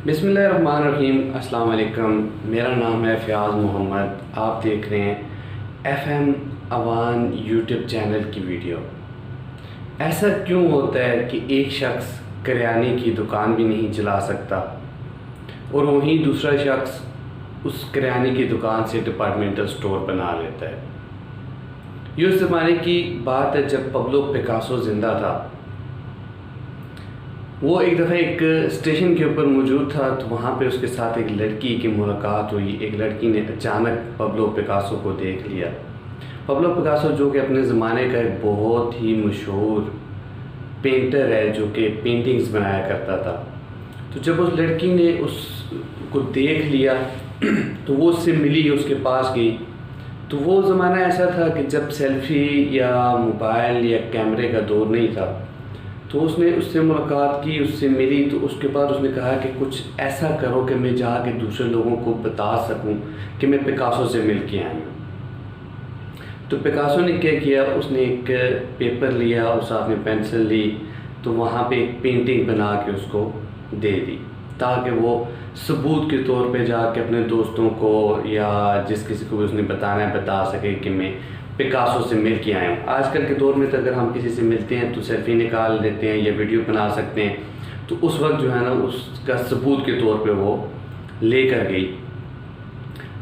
बिस्मिल्लाहिर्रहमानिर्रहीम। अस्सलाम वालेकुम। मेरा नाम है फ़याज़ मोहम्मद। आप देख रहे हैं एफ़एम अवान यूट्यूब चैनल की वीडियो। ऐसा क्यों होता है कि एक शख्स करियाने की दुकान भी नहीं चला सकता और वहीं दूसरा शख्स उस करियाने की दुकान से डिपार्टमेंटल स्टोर बना लेता है। ये उस ज़माने की बात है जब पब्लो पिकासो ज़िंदा था। वो एक दफ़ा एक स्टेशन के ऊपर मौजूद था, तो वहाँ पे उसके साथ एक लड़की की मुलाकात हुई। एक लड़की ने अचानक पब्लो पिकासो को देख लिया। पब्लो पिकासो जो कि अपने ज़माने का एक बहुत ही मशहूर पेंटर है, जो कि पेंटिंग्स बनाया करता था। तो जब उस लड़की ने उसको देख लिया तो वो उससे मिली, उसके पास गई। तो वो ज़माना ऐसा था कि जब सेल्फ़ी या मोबाइल या कैमरे का दौर नहीं था, तो उसने उससे मुलाकात की, उससे मिली। तो उसके बाद उसने कहा कि कुछ ऐसा करो कि मैं जाके दूसरे लोगों को बता सकूं कि मैं पिकासो से मिल के आई हूँ। तो पिकासो ने क्या किया, उसने एक पेपर लिया और साथ में पेंसिल ली, तो वहाँ पे एक पेंटिंग बना के उसको दे दी, ताकि वो सबूत के तौर पे जाके अपने दोस्तों को या जिस किसी को भी उसने बताना है बता सके कि मैं पिकासो से मिल के आए हूँ। आजकल के दौर में तो अगर हम किसी से मिलते हैं तो सेल्फी निकाल लेते हैं या वीडियो बना सकते हैं। तो उस वक्त जो है ना, उसका सबूत के तौर पे वो लेकर गई।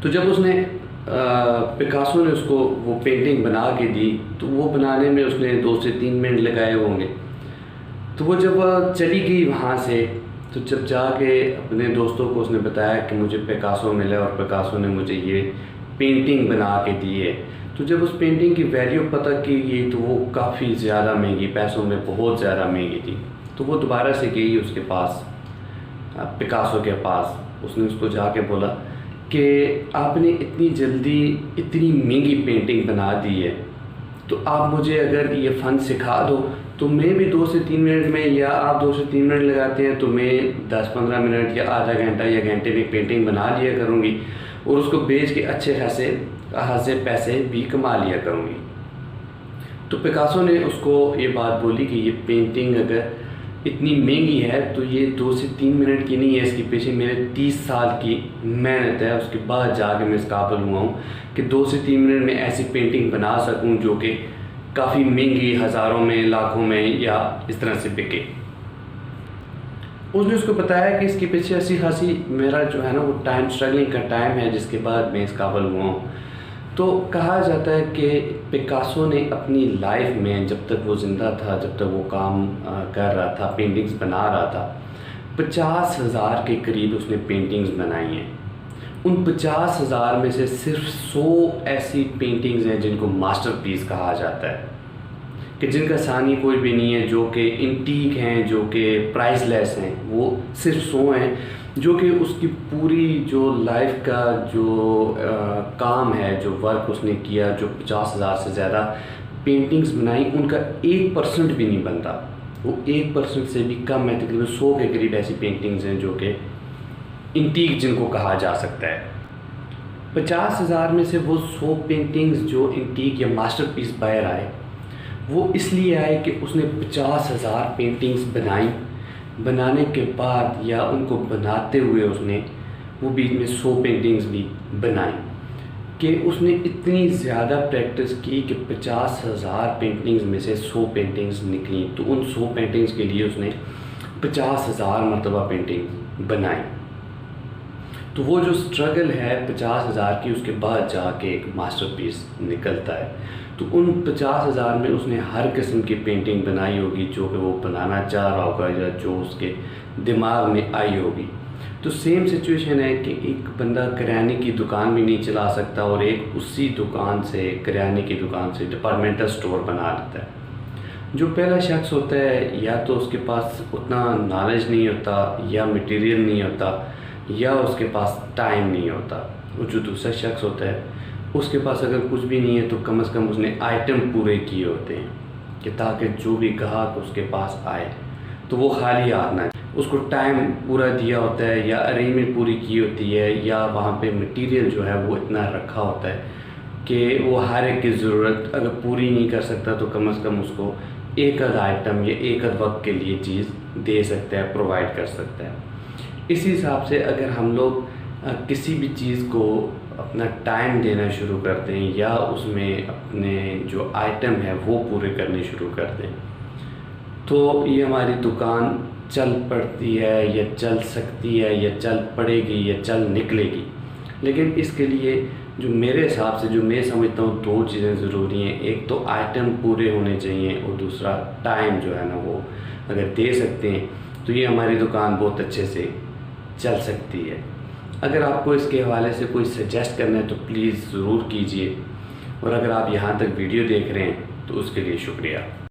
तो जब उसने पिकासो ने उसको वो पेंटिंग बना के दी, तो वो बनाने में उसने 2 से 3 मिनट लगाए होंगे। तो वो जब चली गई वहाँ से, तो जब जाके अपने दोस्तों को उसने बताया कि मुझे पिकासो मिला और पिकासो ने मुझे ये पेंटिंग बना के दी है। तो जब उस पेंटिंग की वैल्यू पता की गई तो वो काफ़ी ज़्यादा महंगी, पैसों में बहुत ज़्यादा महंगी थी। तो वो दोबारा से गई उसके पास, पिकासो के पास। उसने उसको जाके बोला कि आपने इतनी जल्दी इतनी महंगी पेंटिंग बना दी है, तो आप मुझे अगर ये फ़न सिखा दो तो मैं भी 2 से 3 मिनट में, या आप 2 से 3 मिनट लगाते हैं तो मैं 10-15 मिनट या आधा घंटा या घंटे में पेंटिंग बना लिया करूँगी और उसको बेच के अच्छे खासे पैसे भी कमा लिया करूँगी। तो पिकासो ने उसको ये बात बोली कि ये पेंटिंग अगर इतनी महंगी है तो ये 2 से 3 मिनट की नहीं है, इसके पीछे मेरे 30 साल की मेहनत है। उसके बाद जाके मैं इस काबिल हुआ हूँ कि 2 से 3 मिनट में ऐसी पेंटिंग बना सकूँ जो कि काफ़ी महंगी, हज़ारों में, लाखों में या इस तरह से बिके। उसने उसको बताया कि इसके पीछे ऐसी खासी मेरा जो है ना वो टाइम, स्ट्रगलिंग का टाइम है, जिसके बाद मैं इस काबिल हुआ हूँ। तो कहा जाता है कि पिकासो ने अपनी लाइफ में, जब तक वो ज़िंदा था, जब तक वो काम कर रहा था, पेंटिंग्स बना रहा था, 50,000 के करीब उसने पेंटिंग्स बनाई हैं। उन 50,000 में से सिर्फ 100 ऐसी पेंटिंग्स हैं जिनको मास्टरपीस कहा जाता है, कि जिनका सानी कोई भी नहीं है, जो कि इंटीक हैं, जो कि प्राइसलेस हैं। वो सिर्फ 100 हैं जो कि उसकी पूरी जो लाइफ का जो काम है, जो वर्क उसने किया, जो 50,000 से ज़्यादा पेंटिंग्स बनाई, उनका 1% भी नहीं बनता। वो 1% से भी कम है। तकरीबन 100 के करीब ऐसी पेंटिंग्स हैं जो कि इंटीक जिनको कहा जा सकता है। 50,000 में से वो 100 पेंटिंग्स जो इंटीक या मास्टरपीस बाहर आए, वो इसलिए आए कि उसने 50,000 पेंटिंग्स बनाई। बनाने के बाद या उनको बनाते हुए उसने वो बीच में 100 पेंटिंग्स भी बनाई, कि उसने इतनी ज़्यादा प्रैक्टिस की कि 50,000 पेंटिंग्स में से 100 पेंटिंग्स निकली। तो उन 100 पेंटिंग्स के लिए उसने 50,000 मरतबा पेंटिंग बनाई। तो वो जो स्ट्रगल है 50,000 की, उसके बाद जाके एक मास्टरपीस निकलता है। तो उन 50,000 में उसने हर किस्म की पेंटिंग बनाई होगी जो कि वो बनाना चाह रहा होगा या जो उसके दिमाग में आई होगी। तो सेम सिचुएशन है कि एक बंदा किराने की दुकान भी नहीं चला सकता और एक उसी दुकान से, किराने की दुकान से डिपार्टमेंटल स्टोर बना लेता है। जो पहला शख्स होता है, या तो उसके पास उतना नॉलेज नहीं होता, या मटेरियल नहीं होता, या उसके पास टाइम नहीं होता। और जो दूसरा शख्स होता है, उसके पास अगर कुछ भी नहीं है तो कम से कम उसने आइटम पूरे किए होते हैं, कि ताकि जो भी ग्राहक उसके पास आए तो वो खाली हाथ ना। उसको टाइम पूरा दिया होता है, या अरेंजमेंट पूरी की होती है, या वहाँ पे मटेरियल जो है वो इतना रखा होता है कि वो हर एक की ज़रूरत अगर पूरी नहीं कर सकता तो कम से कम उसको एक आध आइटम या एक आध वक्त के लिए चीज़ दे सकता है, प्रोवाइड कर सकता है। इसी हिसाब से अगर हम लोग किसी भी चीज़ को अपना टाइम देना शुरू कर दें या उसमें अपने जो आइटम है वो पूरे करने शुरू कर दें, तो ये हमारी दुकान चल पड़ती है या चल सकती है या चल पड़ेगी या चल निकलेगी। लेकिन इसके लिए जो मेरे हिसाब से जो मैं समझता हूँ 2 चीज़ें ज़रूरी हैं। एक तो आइटम पूरे होने चाहिए और दूसरा टाइम जो है ना वो अगर दे सकते हैं तो ये हमारी दुकान बहुत अच्छे से चल सकती है। अगर आपको इसके हवाले से कोई सजेस्ट करना है तो प्लीज़ ज़रूर कीजिए, और अगर आप यहाँ तक वीडियो देख रहे हैं तो उसके लिए शुक्रिया।